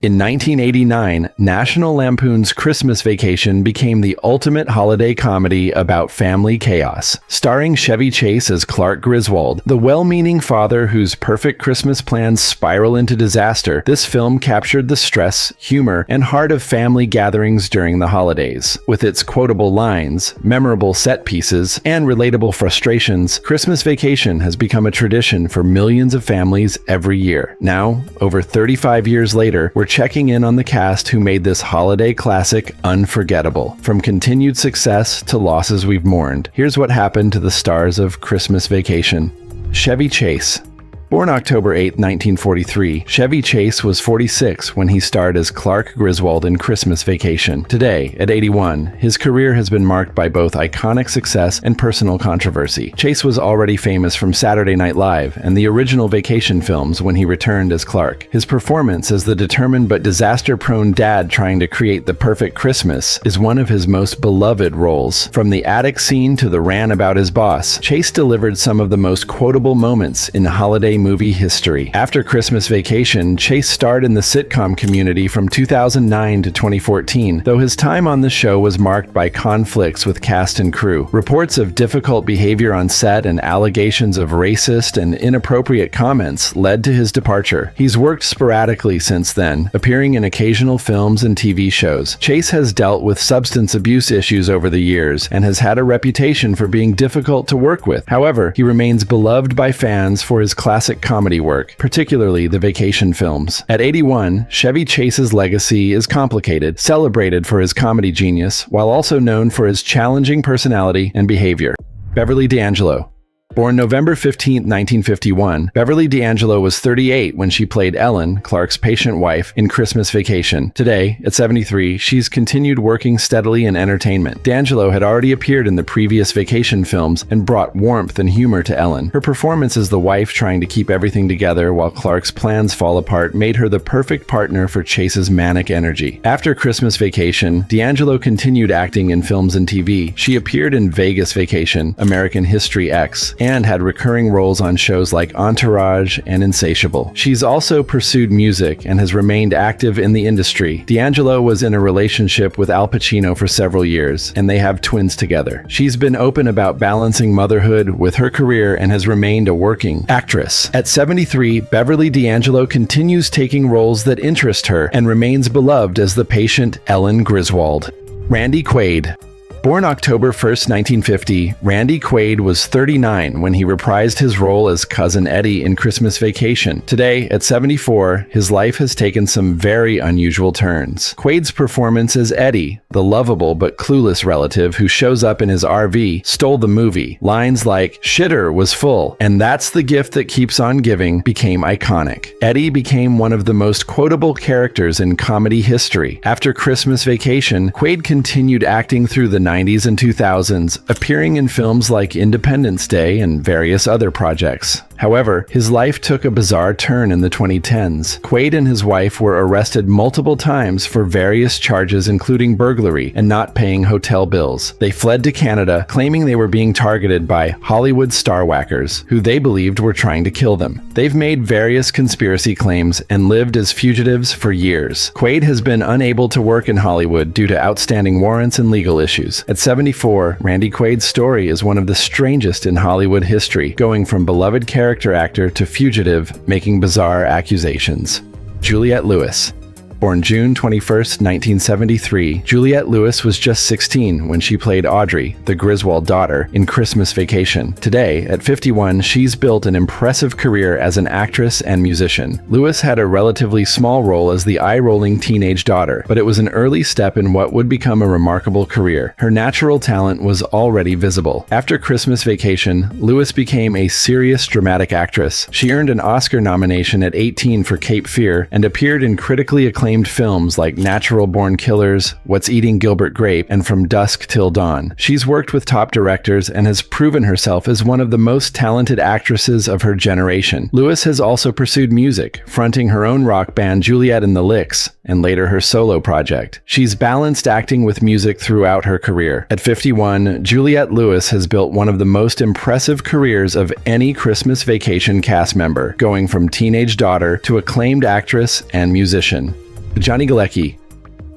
In 1989, National Lampoon's Christmas Vacation became the ultimate holiday comedy about family chaos. Starring Chevy Chase as Clark Griswold, the well-meaning father whose perfect Christmas plans spiral into disaster, this film captured the stress, humor, and heart of family gatherings during the holidays. With its quotable lines, memorable set pieces, and relatable frustrations, Christmas Vacation has become a tradition for millions of families every year. Now, over 35 years later, we're checking in on the cast who made this holiday classic unforgettable. From continued success to losses we've mourned, here's what happened to the stars of Christmas Vacation. Chevy Chase. Born October 8, 1943, Chevy Chase was 46 when he starred as Clark Griswold in Christmas Vacation. Today, at 81, his career has been marked by both iconic success and personal controversy. Chase was already famous from Saturday Night Live and the original Vacation films when he returned as Clark. His performance as the determined but disaster-prone dad trying to create the perfect Christmas is one of his most beloved roles. From the attic scene to the rant about his boss, Chase delivered some of the most quotable moments in holiday movie history. After Christmas Vacation, Chase starred in the sitcom Community from 2009 to 2014, though his time on the show was marked by conflicts with cast and crew. Reports of difficult behavior on set and allegations of racist and inappropriate comments led to his departure. He's worked sporadically since then, appearing in occasional films and TV shows. Chase has dealt with substance abuse issues over the years and has had a reputation for being difficult to work with. However, he remains beloved by fans for his classic comedy work, particularly the Vacation films. At 81, Chevy Chase's legacy is complicated, celebrated for his comedy genius, while also known for his challenging personality and behavior. Beverly D'Angelo. Born November 15, 1951, Beverly D'Angelo was 38 when she played Ellen, Clark's patient wife, in Christmas Vacation. Today, at 73, she's continued working steadily in entertainment. D'Angelo had already appeared in the previous Vacation films and brought warmth and humor to Ellen. Her performance as the wife trying to keep everything together while Clark's plans fall apart made her the perfect partner for Chase's manic energy. After Christmas Vacation, D'Angelo continued acting in films and TV. She appeared in Vegas Vacation, American History X, and had recurring roles on shows like Entourage and Insatiable. She's also pursued music and has remained active in the industry. D'Angelo was in a relationship with Al Pacino for several years, and they have twins together. She's been open about balancing motherhood with her career and has remained a working actress. At 73, Beverly D'Angelo continues taking roles that interest her and remains beloved as the patient Ellen Griswold. Randy Quaid. Born October 1, 1950, Randy Quaid was 39 when he reprised his role as Cousin Eddie in Christmas Vacation. Today, at 74, his life has taken some very unusual turns. Quaid's performance as Eddie, the lovable but clueless relative who shows up in his RV, stole the movie. Lines like, "Shitter was full, and that's the gift that keeps on giving," became iconic. Eddie became one of the most quotable characters in comedy history. After Christmas Vacation, Quaid continued acting through the 90s and 2000s, appearing in films like Independence Day and various other projects. However, his life took a bizarre turn in the 2010s. Quaid and his wife were arrested multiple times for various charges including burglary and not paying hotel bills. They fled to Canada, claiming they were being targeted by Hollywood star whackers, who they believed were trying to kill them. They've made various conspiracy claims and lived as fugitives for years. Quaid has been unable to work in Hollywood due to outstanding warrants and legal issues. At 74, Randy Quaid's story is one of the strangest in Hollywood history, going from beloved character actor to fugitive, making bizarre accusations. Juliette Lewis. Born June 21, 1973, Juliette Lewis was just 16 when she played Audrey, the Griswold daughter, in Christmas Vacation. Today, at 51, she's built an impressive career as an actress and musician. Lewis had a relatively small role as the eye-rolling teenage daughter, but it was an early step in what would become a remarkable career. Her natural talent was already visible. After Christmas Vacation, Lewis became a serious dramatic actress. She earned an Oscar nomination at 18 for Cape Fear and appeared in critically acclaimed films like Natural Born Killers, What's Eating Gilbert Grape, and From Dusk Till Dawn. She's worked with top directors and has proven herself as one of the most talented actresses of her generation. Lewis has also pursued music, fronting her own rock band Juliette and the Licks, and later her solo project. She's balanced acting with music throughout her career. At 51, Juliette Lewis has built one of the most impressive careers of any Christmas Vacation cast member, going from teenage daughter to acclaimed actress and musician. Johnny Galecki.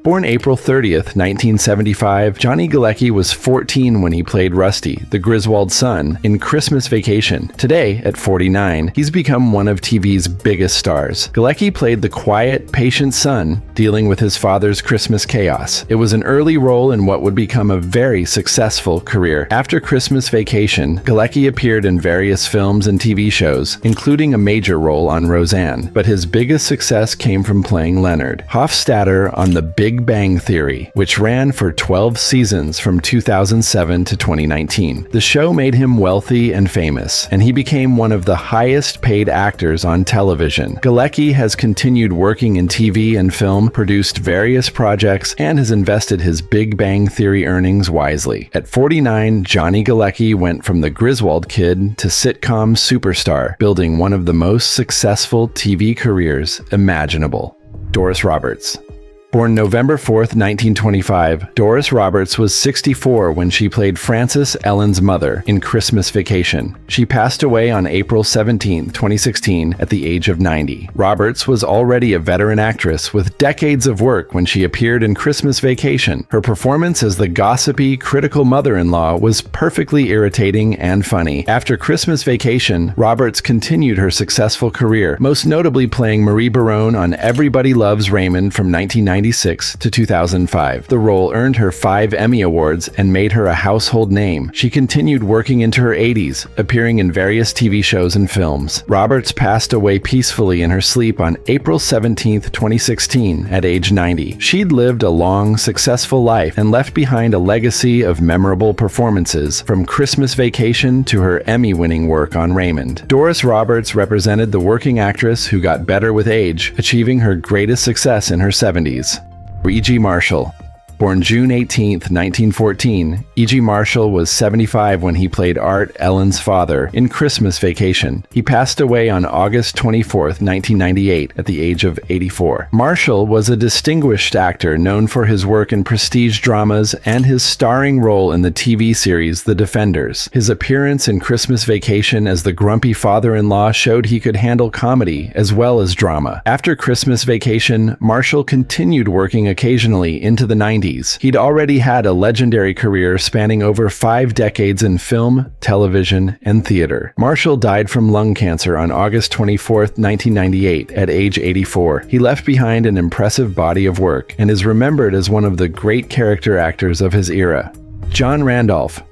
Born April 30th, 1975, Johnny Galecki was 14 when he played Rusty, the Griswold's son, in Christmas Vacation. Today, at 49, he's become one of TV's biggest stars. Galecki played the quiet, patient son, dealing with his father's Christmas chaos. It was an early role in what would become a very successful career. After Christmas Vacation, Galecki appeared in various films and TV shows, including a major role on Roseanne, but his biggest success came from playing Leonard Hofstadter on The Big Bang Theory, which ran for 12 seasons from 2007 to 2019. The show made him wealthy and famous, and he became one of the highest paid actors on television. Galecki has continued working in TV and film, produced various projects, and has invested his Big Bang Theory earnings wisely. At 49, Johnny Galecki went from the Griswold kid to sitcom superstar, building one of the most successful TV careers imaginable. Doris Roberts. Born November 4th, 1925, Doris Roberts was 64 when she played Frances Ellen's mother in Christmas Vacation. She passed away on April 17, 2016, at the age of 90. Roberts was already a veteran actress with decades of work when she appeared in Christmas Vacation. Her performance as the gossipy, critical mother-in-law was perfectly irritating and funny. After Christmas Vacation, Roberts continued her successful career, most notably playing Marie Barone on Everybody Loves Raymond from 1996 to 2005. The role earned her 5 Emmy Awards and made her a household name. She continued working into her 80s, appearing in various TV shows and films. Roberts passed away peacefully in her sleep on April 17, 2016, at age 90. She'd lived a long, successful life and left behind a legacy of memorable performances, from Christmas Vacation to her Emmy-winning work on Raymond. Doris Roberts represented the working actress who got better with age, achieving her greatest success in her 70s. E.G. Marshall. Born June 18, 1914, E.G. Marshall was 75 when he played Art, Ellen's father, in Christmas Vacation. He passed away on August 24, 1998, at the age of 84. Marshall was a distinguished actor known for his work in prestige dramas and his starring role in the TV series The Defenders. His appearance in Christmas Vacation as the grumpy father-in-law showed he could handle comedy as well as drama. After Christmas Vacation, Marshall continued working occasionally into the 90s. He'd already had a legendary career spanning over 5 decades in film, television, and theater. Marshall died from lung cancer on August 24, 1998, at age 84. He left behind an impressive body of work and is remembered as one of the great character actors of his era. John Randolph.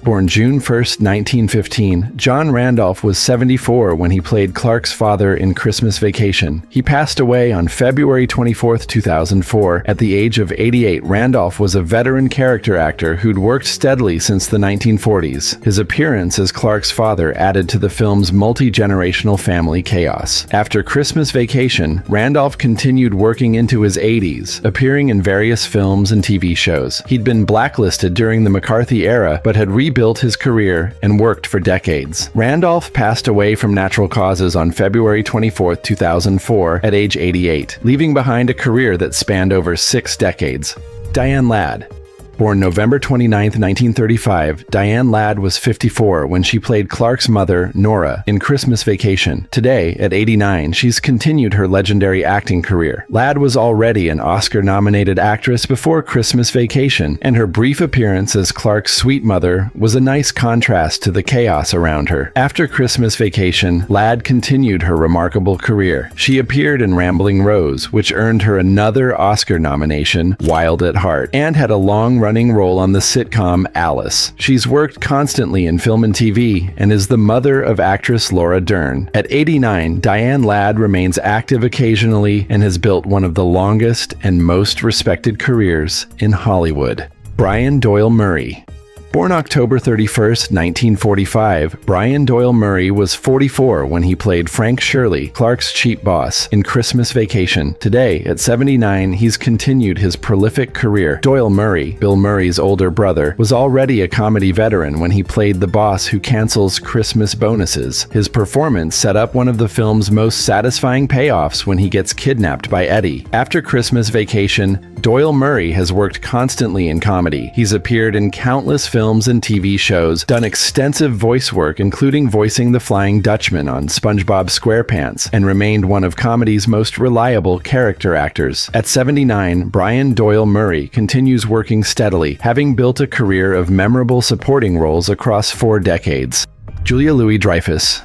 Born June 1, 1915, John Randolph was 74 when he played Clark's father in Christmas Vacation. He passed away on February 24, 2004. At the age of 88, Randolph was a veteran character actor who'd worked steadily since the 1940s. His appearance as Clark's father added to the film's multi-generational family chaos. After Christmas Vacation, Randolph continued working into his 80s, appearing in various films and TV shows. He'd been blacklisted during the McCarthy era, but had rebuilt his career and worked for decades. Randolph passed away from natural causes on February 24, 2004, at age 88, leaving behind a career that spanned over 6 decades. Diane Ladd. Born November 29, 1935, Diane Ladd was 54 when she played Clark's mother, Nora, in Christmas Vacation. Today, at 89, she's continued her legendary acting career. Ladd was already an Oscar-nominated actress before Christmas Vacation, and her brief appearance as Clark's sweet mother was a nice contrast to the chaos around her. After Christmas Vacation, Ladd continued her remarkable career. She appeared in Rambling Rose, which earned her another Oscar nomination, Wild at Heart, and had a long-running role on the sitcom Alice. She's worked constantly in film and TV and is the mother of actress Laura Dern. At 89, Diane Ladd remains active occasionally and has built one of the longest and most respected careers in Hollywood. Brian Doyle-Murray. Born October 31, 1945, Brian Doyle-Murray was 44 when he played Frank Shirley, Clark's cheap boss, in Christmas Vacation. Today, at 79, he's continued his prolific career. Doyle-Murray, Bill Murray's older brother, was already a comedy veteran when he played the boss who cancels Christmas bonuses. His performance set up one of the film's most satisfying payoffs when he gets kidnapped by Eddie. After Christmas Vacation, Doyle-Murray has worked constantly in comedy. He's appeared in countless films films and TV shows, done extensive voice work including voicing the Flying Dutchman on SpongeBob SquarePants, and remained one of comedy's most reliable character actors. At 79, Brian Doyle-Murray continues working steadily, having built a career of memorable supporting roles across 4 decades. Julia Louis-Dreyfus.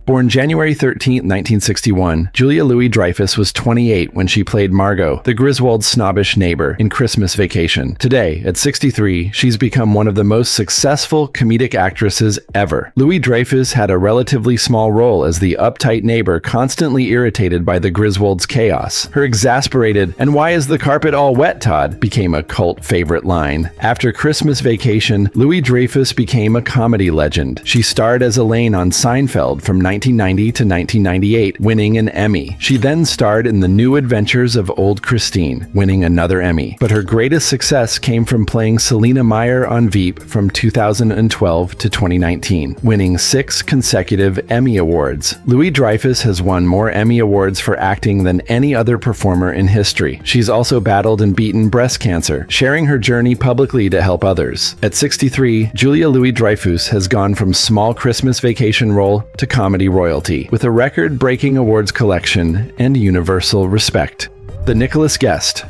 Born January 13, 1961, Julia Louis-Dreyfus was 28 when she played Margot, the Griswold's snobbish neighbor, in Christmas Vacation. Today, at 63, she's become one of the most successful comedic actresses ever. Louis-Dreyfus had a relatively small role as the uptight neighbor constantly irritated by the Griswold's chaos. Her exasperated, "And why is the carpet all wet, Todd?" became a cult favorite line. After Christmas Vacation, Louis-Dreyfus became a comedy legend. She starred as Elaine on Seinfeld from 1990 to 1998, winning an Emmy. She then starred in The New Adventures of Old Christine, winning another Emmy. But her greatest success came from playing Selina Meyer on Veep from 2012 to 2019, winning 6 consecutive Emmy Awards. Louis-Dreyfus has won more Emmy Awards for acting than any other performer in history. She's also battled and beaten breast cancer, sharing her journey publicly to help others. At 63, Julia Louis-Dreyfus has gone from small Christmas Vacation role to comedy royalty, with a record-breaking awards collection and universal respect. The Nicholas Guest.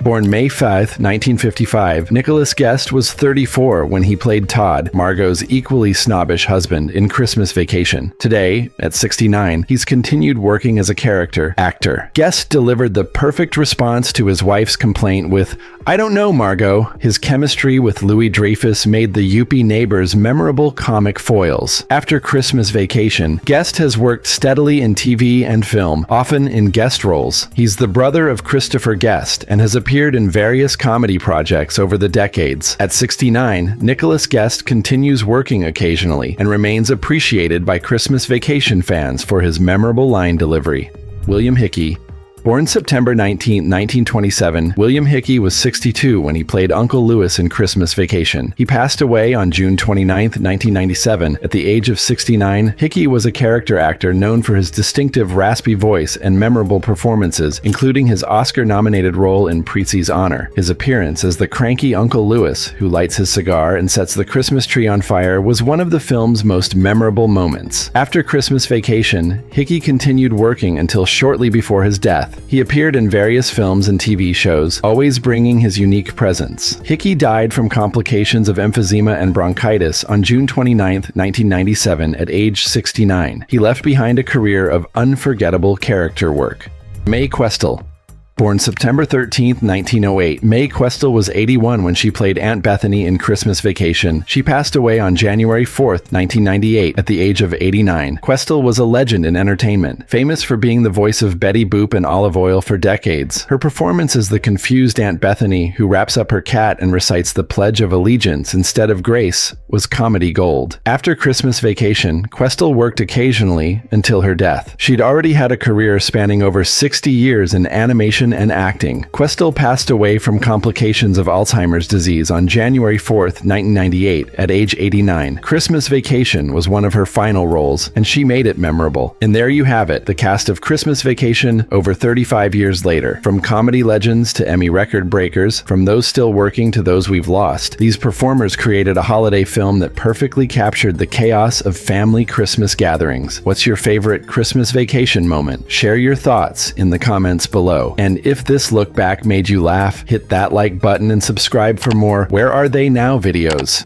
Born May 5, 1955, Nicholas Guest was 34 when he played Todd, Margot's equally snobbish husband, in Christmas Vacation. Today, at 69, he's continued working as a character actor. Guest delivered the perfect response to his wife's complaint with, "I don't know, Margot." His chemistry with Louis-Dreyfus made the Youppi neighbors memorable comic foils. After Christmas Vacation, Guest has worked steadily in TV and film, often in guest roles. He's the brother of Christopher Guest and has appeared in various comedy projects over the decades. At 69, Nicholas Guest continues working occasionally and remains appreciated by Christmas Vacation fans for his memorable line delivery. William Hickey. Born September 19, 1927, William Hickey was 62 when he played Uncle Lewis in Christmas Vacation. He passed away on June 29, 1997. At the age of 69, Hickey was a character actor known for his distinctive raspy voice and memorable performances, including his Oscar-nominated role in Preetsy's Honor. His appearance as the cranky Uncle Lewis, who lights his cigar and sets the Christmas tree on fire, was one of the film's most memorable moments. After Christmas Vacation, Hickey continued working until shortly before his death. He appeared in various films and TV shows, always bringing his unique presence. Hickey died from complications of emphysema and bronchitis on June 29, 1997, at age 69. He left behind a career of unforgettable character work. Mae Questel. Born September 13, 1908, Mae Questel was 81 when she played Aunt Bethany in Christmas Vacation. She passed away on January 4, 1998, at the age of 89. Questel was a legend in entertainment, famous for being the voice of Betty Boop in Olive Oil for decades. Her performance as the confused Aunt Bethany, who wraps up her cat and recites the Pledge of Allegiance instead of grace, was comedy gold. After Christmas Vacation, Questel worked occasionally until her death. She'd already had a career spanning over 60 years in animation and acting. Questel passed away from complications of Alzheimer's disease on January 4, 1998, at age 89. Christmas Vacation was one of her final roles, and she made it memorable. And there you have it, the cast of Christmas Vacation over 35 years later. From comedy legends to Emmy record breakers, from those still working to those we've lost, these performers created a holiday film that perfectly captured the chaos of family Christmas gatherings. What's your favorite Christmas Vacation moment? Share your thoughts in the comments below. And if this look back made you laugh, hit that like button and subscribe for more Where Are They Now videos.